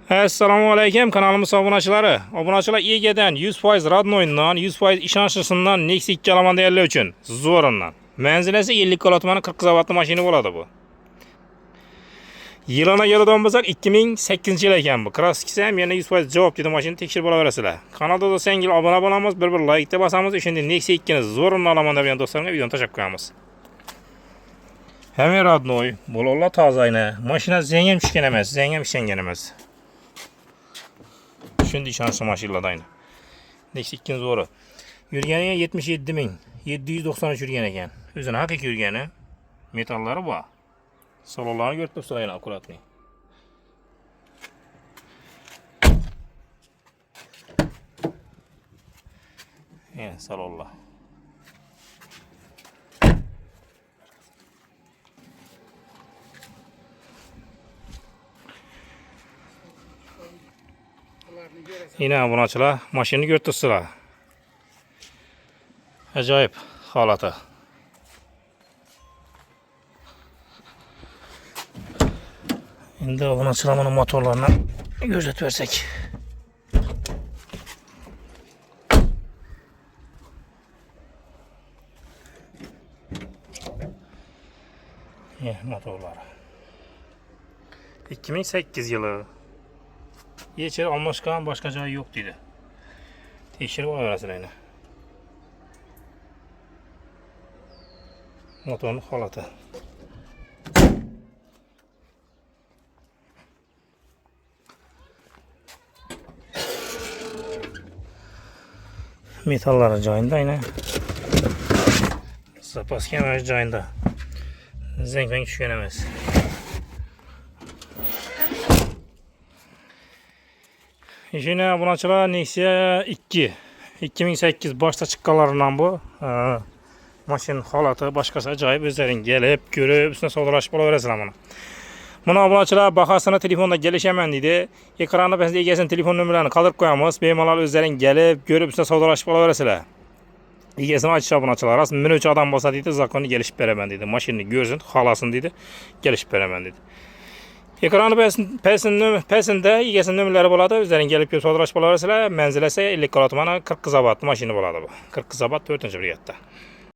Assalomu alaykum kanalimiz obunachilari. Obunachilar egadan 100% radnoydan, 100% ishonchlisindan Nexia 2 olaman deyarli uchun zo'rindan. Manzili esa 50 kilovatni 40 kilovatli mashina bo'ladi bu. Yilini yilidan bo'lsak 2008 yil ekan bu. Kraskisi ham yana 100% javob dedi mashina tekshirib olaverasizlar. Kanalda do'stlar obuna bo'lamiz, bir like deb bosamiz. Shunda Nexia 2 ni zo'rindan olaman degan do'stlarga videoni tashlab qo'yamiz. Hem radnoy, bo'lollar tozayna. Mashina zeng ham tushgan emas, zeng ham ishlangan emas. Şimdi işanslı maşinlarda aynı. Nexia 2 zo'ri. Yurgani 77.793 yurgan ekan. O'zini haqiqiy yurgani. Metallari bor. Salonlarni ko'rib turibsizlar yana akkuratni. Yana salonlar. Yine obunachilar mashinani ko'rib turibsizlar. Ajoyib holati. Endi obunachilar mana motorlarni ko'rsatib bersak. Motorlar. 2008 yılı. Yechir almashgan boshqa joyi yo'q dedi. Tekshirib olaverasizlar yana. Motorning holati. Metallari joyida yana. Zapaska ham joyida. Zeng-peng tushgan emas. Yine obunachilar Nexia 2 2008 boshda chiqqanlaridan bu. Mashina holati boshqasi ajoyib, o'zlaring kelib, ko'rib, üstüne savdolashib olaverasizlar mana. Mana obunachilar bahosini telefonda kelishaman dedi. Ekranni bizning egasini telefon nomerlarini qoldirib qo'yamiz. Bemalol o'zlaring kelib, ko'rib, üstüne savdolashib olaverasizlar. Egasini aytish obunachilar, "Ras minuvchi odam bo'lsa dedi, zakonni kelishib beraman" dedi. Mashinani ko'rsin, xohlasin dedi, kelishib beraman dedi. Ekranı pesinde egasinin nömrələri bo'ladi. O'zlaring kelib ko'p savdolashib olaverasizlar. Manzili esa 50 kilovatli 40 kilovatli mashina bo'ladi bu. 40 kilovat 4-brigadda.